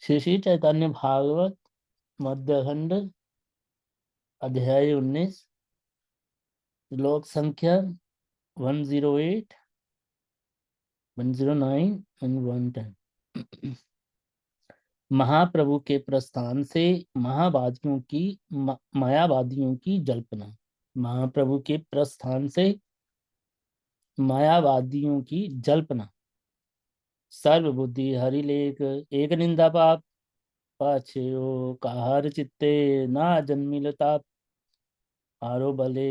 श्री श्री चैतन्य भागवत मध्य खंड अध्याय 19 श्लोक संख्या 108, 109 एंड 110। महाप्रभु के प्रस्थान से मायावादियों की जल्पना। महाप्रभु के प्रस्थान से मायावादियों की जल्पना। सर्वबुद्धि हरिलेख एक निंदा पाप पाछयो काहर चित्ते ना जन्मिलता आरो बले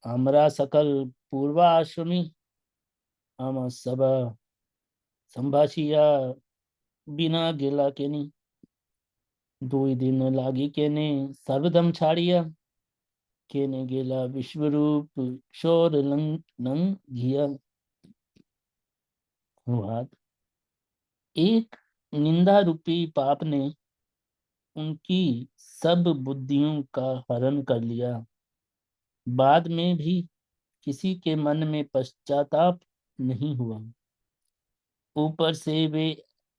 हमरा सकल पूर्वाश्रमी आम सब संभाषिया बिना गेला केनी दुई दिन लागी केने सर्वदम छाड़िया केने गेला विश्वरूप शोर लंग नंग घिया। अनुवाद। एक निंदा रूपी पाप ने उनकी सब बुद्धियों का हरण कर लिया। बाद में भी किसी के मन में पश्चाताप नहीं हुआ। ऊपर से वे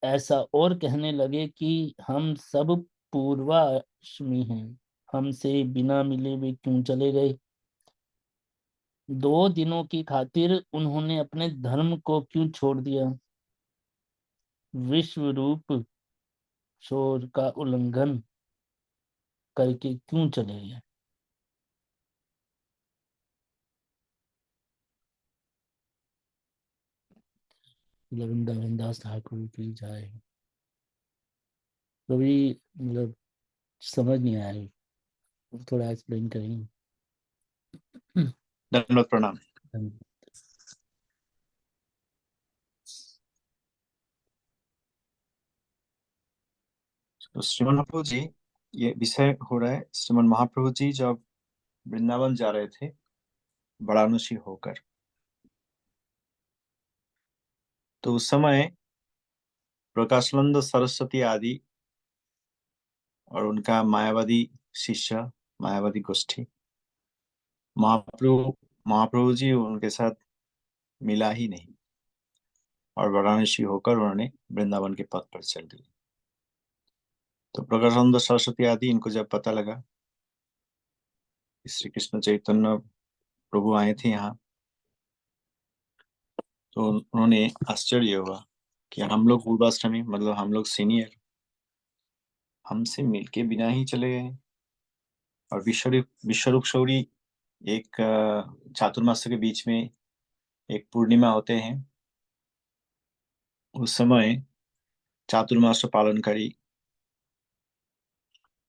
ऐसा और कहने लगे कि हम सब पूर्वाश्रमी हैं, हमसे बिना मिले वे क्यों चले गए। 2 दिनों की खातिर उन्होंने अपने धर्म को क्यों छोड़ दिया। विश्व रूप शोर का उल्लंघन करके क्यों चले गए। वृंदावन दास ठाकुर की जाए। कभी मतलब समझ नहीं आया, थोड़ा एक्सप्लेन करेंगे। दंडवत प्रणाम। तो श्रीमन महाप्रभु जी, ये विषय हो रहा है। श्रीमन महाप्रभु जी जब वृंदावन जा रहे थे वाराणसी होकर, तो उस समय प्रकाशानंद सरस्वती आदि और उनका मायावादी शिष्य, मायावादी गोष्ठी, महाप्रभु जी उनके साथ मिला ही नहीं और वाराणसी होकर उन्होंने वृंदावन के पथ पर चल दिए। तो प्रकाशानंद सरस्वती आदि इनको जब पता लगा कि श्री कृष्ण चैतन्य प्रभु आए थे यहाँ, तो उन्होंने आश्चर्य हुआ कि हम लोग पूर्वाश्रमी, मतलब हम लोग सीनियर, हमसे मिलके बिना ही चले गए। और विश्वरूप शौरी एक चातुर्मास के बीच में एक पूर्णिमा होते हैं, उस समय चातुर्मास पालनकारी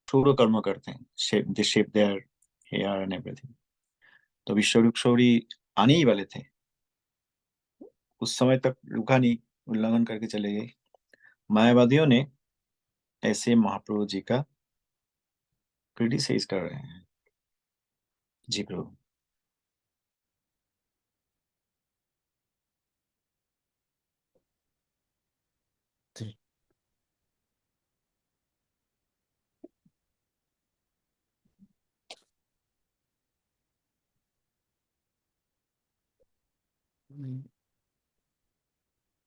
ठूरो कर्म करते हैं, shape their hair and everything. तो विश्वरूप शौरी आने ही वाले थे, उस समय तक रुका नहीं, उल्लंघन करके चले गए। मायावादियों ने ऐसे महाप्रभु जी का क्रिटिसाइज कर रहे हैं। जी प्रभु।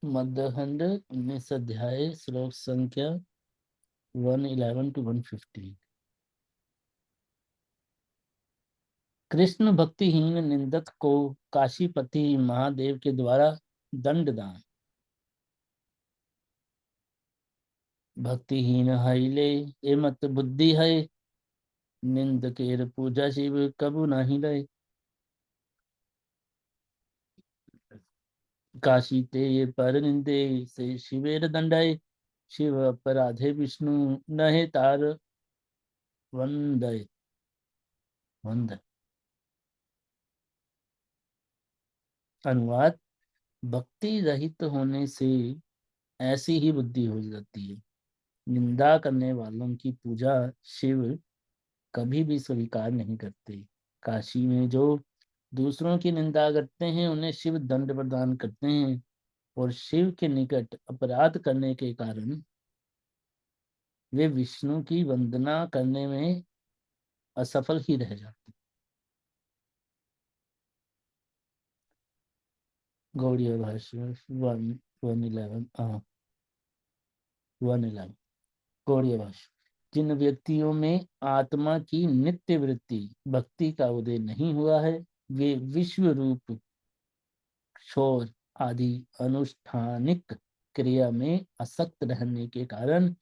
मध्यखंड 19 अध्याय श्लोक संख्या 111 to 115। कृष्ण भक्तिहीन निंदक को काशीपति महादेव के द्वारा दंडदान। भक्तिहीन हईले ए मत बुद्धि है निंद केर पूजा शिव कबू नहीं रहे। काशी ते ये पर निंदे से शिवेर दंडय शिव अपराधे विष्णु नहे तार वंदय वंदय। अनुवाद। भक्ति रहित होने से ऐसी ही बुद्धि हो जाती है। निंदा करने वालों की पूजा शिव कभी भी स्वीकार नहीं करते। काशी में जो दूसरों की निंदा करते हैं उन्हें शिव दंड प्रदान करते हैं और शिव के निकट अपराध करने के कारण वे विष्णु की वंदना करने में असफल ही रह जाते। गौड़ीय भाष्य 111 111। गौड़ीय भाष्य। जिन व्यक्तियों में आत्मा की नित्य वृत्ति भक्ति का उदय नहीं हुआ है, वे विश्व रूप शोर आदि अनुष्ठानिक क्रिया में आसक्त रहने के कारण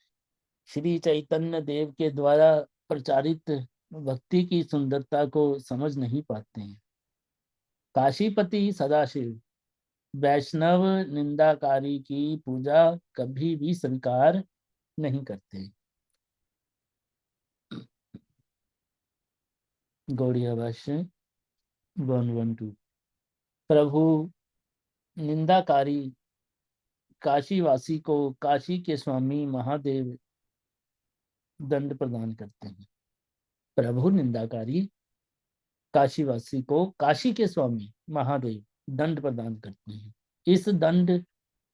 श्री चैतन्य देव के द्वारा प्रचारित भक्ति की सुंदरता को समझ नहीं पाते हैं। काशीपति सदाशिव वैष्णव निंदाकारी की पूजा कभी भी स्वीकार नहीं करते। गौड़िया भाष्य 112। प्रभु निंदाकारी काशीवासी को काशी के स्वामी महादेव दंड प्रदान करते हैं। प्रभु निंदाकारी काशीवासी को काशी के स्वामी महादेव दंड प्रदान करते हैं।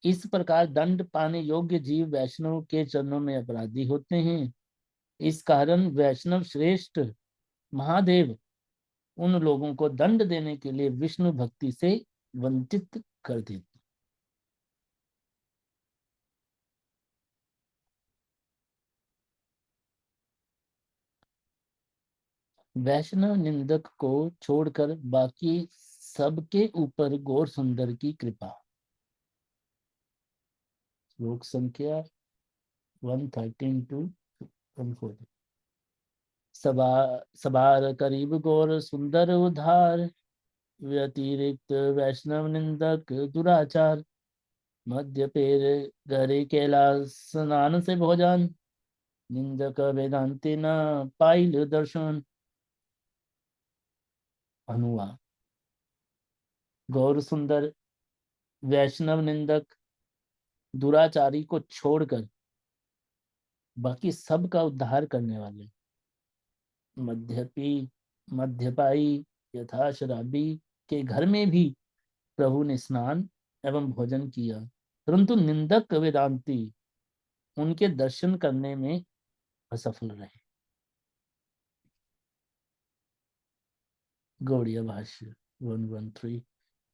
इस प्रकार दंड पाने योग्य जीव वैष्णव के चरणों में अपराधी होते हैं। इस कारण वैष्णव श्रेष्ठ महादेव उन लोगों को दंड देने के लिए विष्णु भक्ति से वंचित कर देते। वैष्णव निंदक को छोड़कर बाकी सबके ऊपर गौर सुंदर की कृपा। श्लोक संख्या 113 to 114। सबार करीब गौर सुंदर उधार, व्यतिरिक्त वैष्णव निंदक दुराचार, मध्य पेर गरे कैलाश स्नान से भोजन, निंदक वेदांति न पाइल दर्शन। अनुवाद। गौर सुंदर वैष्णव निंदक दुराचारी को छोड़कर बाकी सब का उद्धार करने वाले, मध्यपाई यथा शराबी के घर में भी प्रभु ने स्नान एवं भोजन किया, परंतु निंदक वेदांती उनके दर्शन करने में असफल रहे। गौड़िया भाष्य 113।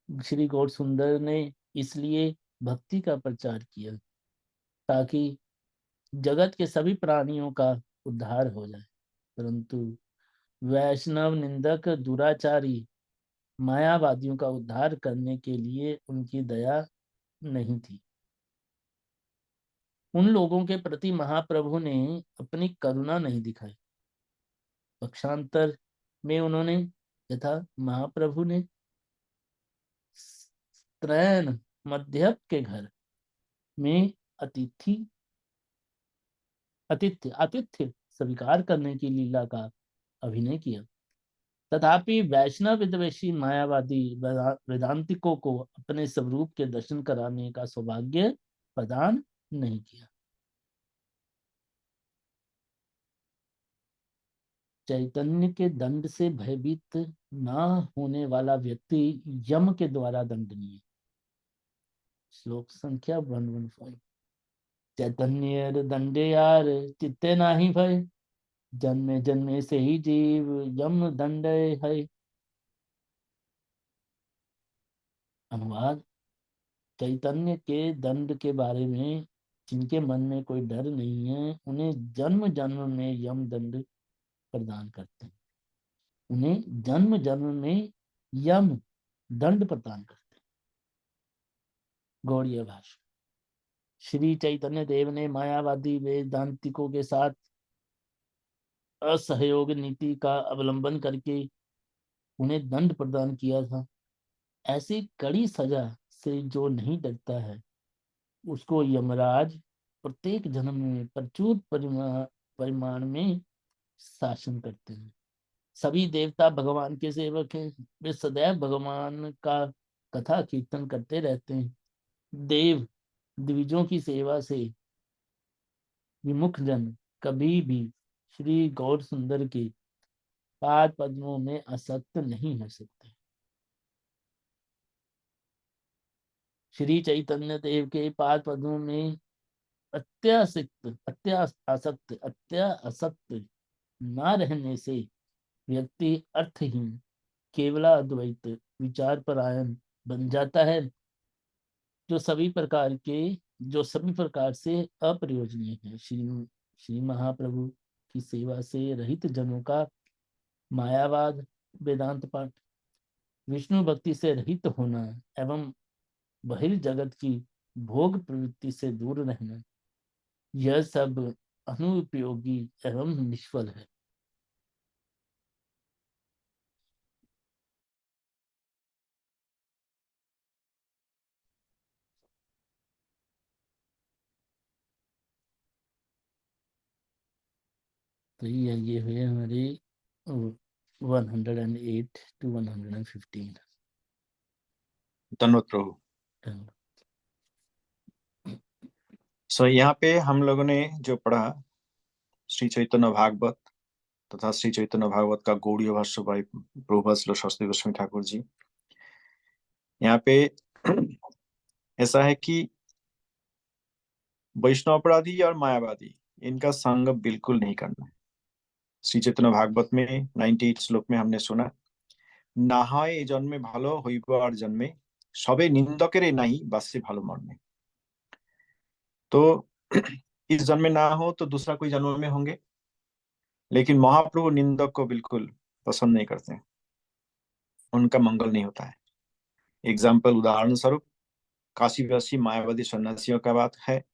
श्री गौर सुंदर ने इसलिए भक्ति का प्रचार किया ताकि जगत के सभी प्राणियों का उद्धार हो जाए, परंतु वैष्णव निंदक दुराचारी मायावादियों का उद्धार करने के लिए उनकी दया नहीं थी। उन लोगों के प्रति महाप्रभु ने अपनी करुणा नहीं दिखाई। पक्षांतर में उन्होंने यथा महाप्रभु ने त्रैन मध्यप के घर में आतिथ्य स्वीकार करने की लीला का अभिनय किया, तथापि वैष्णव विद्वेषी मायावादी वेदांतिकों को अपने स्वरूप के दर्शन कराने का सौभाग्य प्रदान नहीं किया। चैतन्य के दंड से भयभीत न होने वाला व्यक्ति यम के द्वारा दंडनीय। श्लोक संख्या 115। चैतन्य दंडे यार चित्ते नाही भय, जन्मे जन्मे से ही जीव यम दंड है। अनुवाद। चैतन्य के दंड के बारे में जिनके मन में कोई डर नहीं है, उन्हें जन्म जन्म में यम दंड प्रदान करते हैं। उन्हें जन्म जन्म में यम दंड प्रदान करते हैं। गौड़ीय भाष्य। श्री चैतन्य देव ने मायावादी वेदांतिकों के साथ असहयोग नीति का अवलंबन करके उन्हें दंड प्रदान किया था। ऐसी कड़ी सजा से जो नहीं डरता है, उसको यमराज प्रत्येक जन्म में प्रचुर परिमाण में शासन करते हैं। सभी देवता भगवान के सेवक हैं, वे सदैव भगवान का कथा कीर्तन करते रहते हैं। देव द्विजों की सेवा से विमुख जन कभी भी श्री गौर सुंदर के पाद पद्मों में आसक्त नहीं हो सकते। श्री चैतन्य देव के पाद पद्मों में अत्यासक्त न रहने से व्यक्ति अर्थहीन केवला अद्वैत विचार परायण बन जाता है, जो सभी प्रकार से अप्रयोजनीय है। श्री श्री महाप्रभु की सेवा से रहित जनों का मायावाद वेदांत पाठ, विष्णु भक्ति से रहित होना एवं बहिर्जगत की भोग प्रवृत्ति से दूर रहना, यह सब अनुपयोगी एवं निष्फल है। तो ये हुए हमारे 108 to 115। धन्यवाद प्रभु। सो यहाँ पे हम लोगों ने जो पढ़ा श्री चैतन्य भागवत तथा श्री चैतन्य भागवत का गौड़ीय भाष्य भाई प्रभुपाद श्री शास्त्री गोस्वामी ठाकुर जी। यहाँ पे ऐसा है कि वैष्णव अपराधी और मायावादी इनका संग बिल्कुल नहीं करना है। श्री चैतन्य भागवत में 98 श्लोक में हमने सुना, ना হয় এই জন্মে ভালো হইব আর জন্মে সবে নিন্দকেরে নাই বাসে ভালো মর্মে। तो इस जन्म में ना हो तो दूसरा कोई जन्म में होंगे, लेकिन महाप्रभु निंदक को बिल्कुल पसंद नहीं करते, उनका मंगल नहीं होता है। एग्जाम्पल उदाहरण स्वरूप काशीवासी मायावादी सन्यासियों का बात है।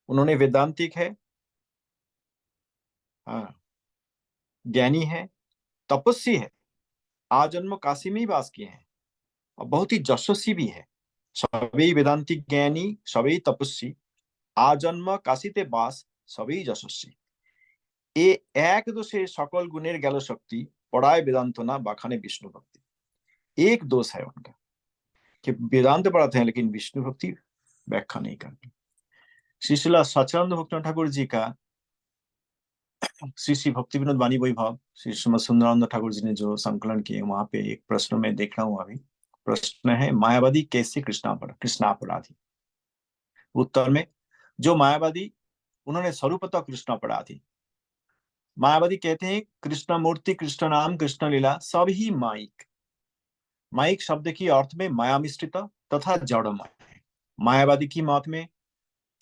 उन्होंने वेदांतिक है, हाँ, ज्ञानी है, तपस्वी है, आजन्म काशी में ही वास किए हैं और बहुत ही यशस्वी भी है। सभी वेदांतिक ज्ञानी, सभी तपस्वी, आजन्म काशीते बास, सभी यशस्वी। এ এক দোষে সকল गुणेर गैल शक्ति पढ़ाए वेदांत ना बाखाने विष्णु भक्ति। एक दोष है उनका कि वेदांत पढ़ाते हैं लेकिन विष्णु भक्ति व्याख्या नहीं करते। श्रीशिला सच्चिदानंद भक्ति ठाकुर जी का श्री श्री भक्ति विनोद वाणी वैभव श्री श्रीमद सुंदरानंद ठाकुर जी ने जो संकलन किए, वहां पे एक प्रश्न में देख रहा हूँ अभी। प्रश्न है, मायावादी कैसे कृष्णापराधी। उत्तर में, जो मायावादी उन्होंने स्वरूपतः कृष्ण अपराधी। मायावादी कहते हैं कृष्ण मूर्ति, कृष्ण नाम, कृष्ण लीला सब ही माइक। माइक शब्द की अर्थ में माया मिश्रित तथा जड़मय है। मायावादी की मत में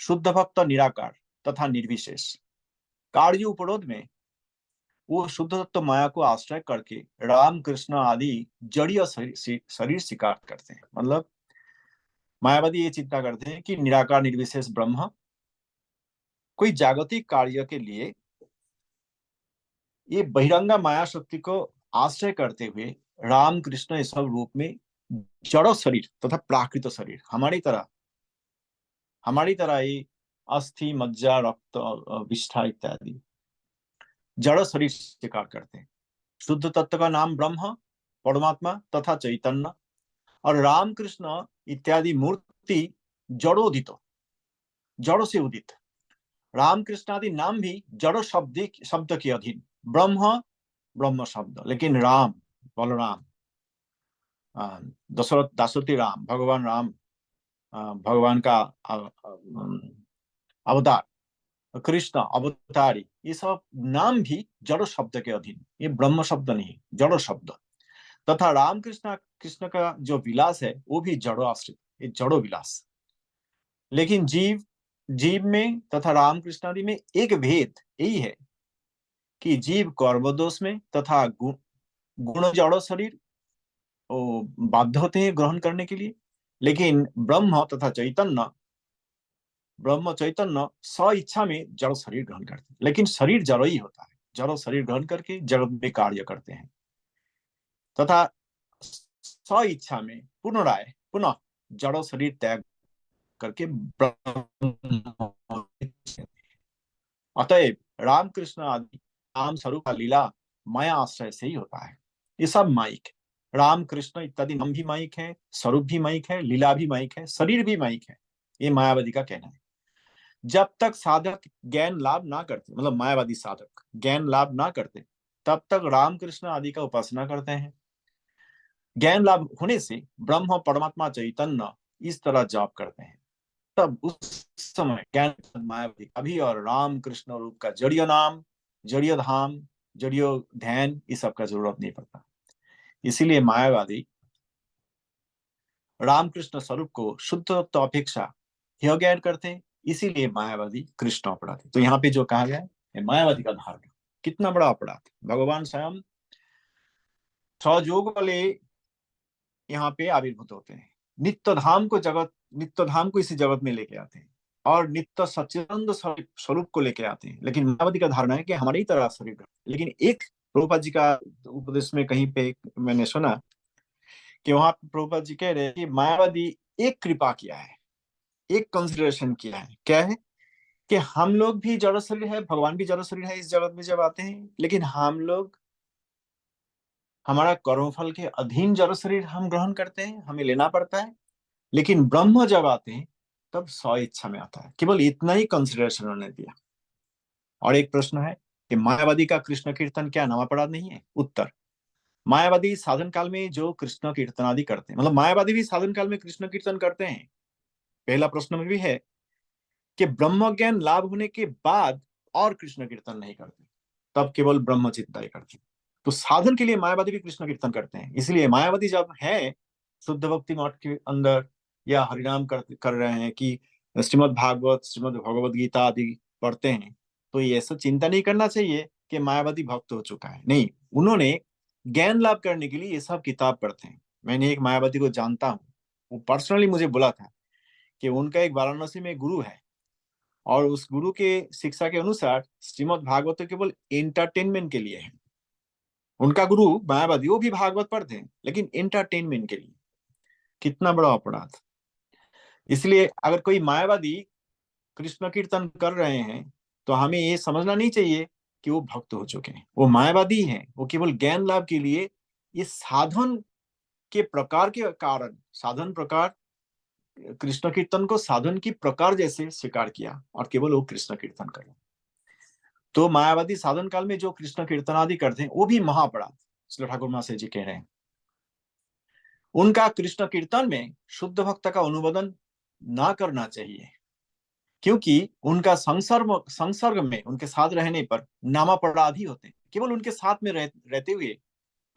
शुद्ध भक्त निराकार तथा निर्विशेष। कार्य उपरोध में वो शुद्ध तत्व माया को आश्रय करके राम कृष्ण आदि जड़ीय शरीर स्वीकार करते हैं। मतलब मायावादी ये चिंता करते हैं कि निराकार निर्विशेष ब्रह्म कोई जागतिक कार्य के लिए ये बहिरंगा माया शक्ति को आश्रय करते हुए राम कृष्ण इस सब रूप में जड़ शरीर तथा प्राकृत शरीर हमारी तरह ये अस्थि, मज्जा, रक्त, विष्ठा इत्यादि जड़ शरीर स्वीकार करते हैं। शुद्ध तत्व का नाम ब्रह्म, परमात्मा तथा चैतन्य और राम कृष्ण इत्यादि मूर्ति जड़ोदित, जड़ से उदित। राम कृष्ण आदि नाम भी जड़ शब्द के अधीन। ब्रह्म ब्रह्म शब्द, लेकिन राम, बलराम, दशरथ दासोती राम, भगवान राम, भगवान का अवतार, कृष्ण अवतारी, ये सब नाम भी जड़ शब्द के अधीन। ये ब्रह्म शब्द नहीं, जड़ शब्द। तथा राम कृष्ण का जो विलास है वो भी जड़ो आश्रित, ये जड़ो विलास। लेकिन जीव में तथा राम कृष्ण आदि में एक भेद यही है कि जीव कर्मदोष में तथा गुण जड़ शरीर बाध्य होते हैं ग्रहण करने के लिए, लेकिन ब्रह्म चैतन्य स इच्छा में जड़ शरीर ग्रहण करते हैं। लेकिन शरीर जड़ ही होता है, जड़ शरीर ग्रहण करके जड़ में कार्य करते हैं तथा स इच्छा में पुनः जड़ शरीर त्याग करके अतएव राम कृष्ण आदि नाम स्वरूप का लीला माया आश्रय से ही होता है। ये सब माइक, राम कृष्ण इत्यादि नाम भी माइक है, स्वरूप भी माइक है, लीला भी माइक है, शरीर भी माइक है। ये मायावादी का कहना है। जब तक साधक ज्ञान लाभ ना करते, मतलब मायावादी साधक ज्ञान लाभ ना करते, तब तक राम कृष्ण आदि का उपासना करते हैं। ज्ञान लाभ होने से ब्रह्म, परमात्मा, चैतन्य इस तरह जाप करते हैं, तब उस समय ज्ञान मायावादी अभी और राम कृष्ण रूप का जड़ीय नाम, जड़ीय धाम, जड़ीय ध्यान, इस सब का जरूरत नहीं पड़ता। इसीलिए मायावादी रामकृष्ण स्वरूप को शुद्ध तत्व अपेक्षा यह ज्ञान करते हैं इसीलिए मायावादी कृष्ण अपराधी। तो यहाँ पे जो कहा गया है मायावादी का धारणा कितना बड़ा अपराध। भगवान स्वयं सहयोग वाले यहाँ पे आविर्भूत होते हैं, नित्य धाम को इसी जगत में लेके आते हैं और नित्य सच्चिदानंद स्वरूप को लेके आते हैं। लेकिन मायावादी का धारणा है कि हमारी ही तरह शरीर। लेकिन एक प्रभुपाद जी का उपदेश में कहीं पे मैंने सुना कि वहां प्रभुपाद जी कह रहे हैं कि मायावादी एक कृपा किया है, एक कंसिडरेशन किया है। क्या है कि हम लोग भी जड़ शरीर है, भगवान भी जड़ शरीर है इस जगत में जब आते हैं, लेकिन हम लोग हमारा कर्मफल के अधीन जड़ शरीर हम ग्रहण करते हैं, हमें लेना पड़ता है। लेकिन ब्रह्म जब आते हैं तब स्व इच्छा में आता है। केवल इतना ही कंसिडरेशन उन्होंने दिया। और एक प्रश्न है कि मायावादी का कृष्ण कीर्तन क्या नाम अपराध नहीं है? उत्तर, मायावादी साधन काल में जो कृष्ण कीर्तन आदि करते हैं, मतलब मायावादी भी साधन काल में कृष्ण कीर्तन करते हैं। पहला प्रश्न में भी है कि ब्रह्म ज्ञान लाभ होने के बाद और कृष्ण कीर्तन नहीं करते, तब केवल ब्रह्म चिंता ही करते। तो साधन के लिए मायावादी भी कृष्ण कीर्तन करते हैं। इसलिए मायावादी जब है शुद्ध भक्ति मठ के अंदर या हरिनाम कर रहे हैं कि श्रीमद् भागवत श्रीमद् भगवद गीता आदि पढ़ते हैं, तो ये सब चिंता नहीं करना चाहिए कि मायावादी भक्त हो चुका है। नहीं, उन्होंने ज्ञान लाभ करने के लिए ये सब किताब पढ़ते हैं। मैंने एक मायावादी को जानता हूँ, वो पर्सनली मुझे बोला था कि उनका एक वाराणसी में गुरु है और उस गुरु के शिक्षा के अनुसार श्रीमद् भागवत तो केवल एंटरटेनमेंट के लिए है। उनका गुरु मायावादी वो भी भागवत पढ़ते हैं लेकिन एंटरटेनमेंट के लिए। कितना बड़ा अपराध। इसलिए अगर कोई मायावादी कृष्ण कीर्तन कर रहे हैं तो हमें ये समझना नहीं चाहिए कि वो भक्त हो चुके हैं। वो मायावादी हैं, वो केवल ज्ञान लाभ के लिए ये साधन के प्रकार के कारण, साधन प्रकार, कृष्ण कीर्तन को साधन की प्रकार जैसे स्वीकार किया और केवल वो कृष्ण कीर्तन करें। तो मायावादी साधन काल में जो कृष्ण कीर्तन आदि करते हैं वो भी महापराध। इसलिए ठाकुर महाशय जी कह रहे हैं उनका कृष्ण कीर्तन में शुद्ध भक्त का अनुमोदन ना करना चाहिए, क्योंकि उनका संसर्ग में उनके साथ रहने पर नामापराधी होते हैं। केवल उनके साथ में रहते हुए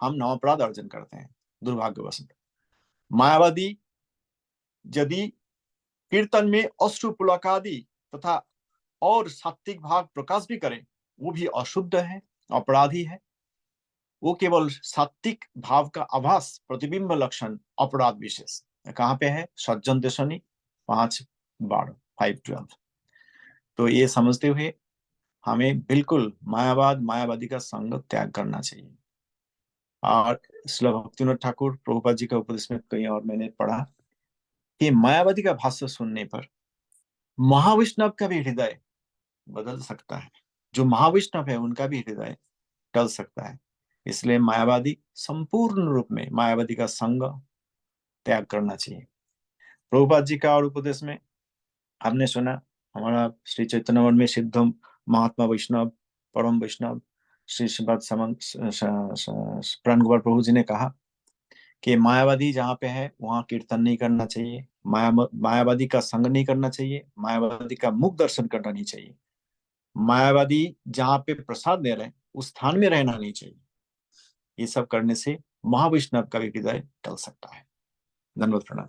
हम नामापराध अर्जन करते हैं दुर्भाग्यवश। मायावादी यदि कीर्तन में अश्रु पुलकादि तथा और सात्विक भाव प्रकाश भी करें, वो भी अशुद्ध है, अपराधी है। वो केवल सात्विक भाव का आभास, प्रतिबिंब लक्षण, अपराध विशेष कहाँ पे है? सज्जन देशनी 5:12 5:12। तो ये समझते हुए हमें बिल्कुल मायावादी का संग त्याग करना चाहिए। और श्रील भक्तिनाथ ठाकुर प्रभुपाद जी का उपदेश में कहीं और मैंने पढ़ा कि मायावादी का भाष्य सुनने पर महाविष्णव का भी हृदय बदल सकता है। जो महाविष्णव है उनका भी हृदय टल सकता है। इसलिए मायावादी संपूर्ण रूप में मायावादी का संग त्याग करना चाहिए। प्रभुपाद जी का और उपदेश में हमने सुना, हमारा श्री चैतन्य वन में सिद्ध महात्मा वैष्णव, परम वैष्णव श्री श्रीपाद प्राण कुमार प्रभु जी ने कहा कि मायावादी जहाँ पे है वहां कीर्तन नहीं करना चाहिए, मायावादी का संग नहीं करना चाहिए, मायावादी का मुख दर्शन करना नहीं चाहिए, मायावादी जहाँ पे प्रसाद दे रहे हैं उस स्थान में रहना नहीं चाहिए। ये सब करने से महावैष्णव का भी हृदय टल सकता है। धन्यवाद, प्रणाम।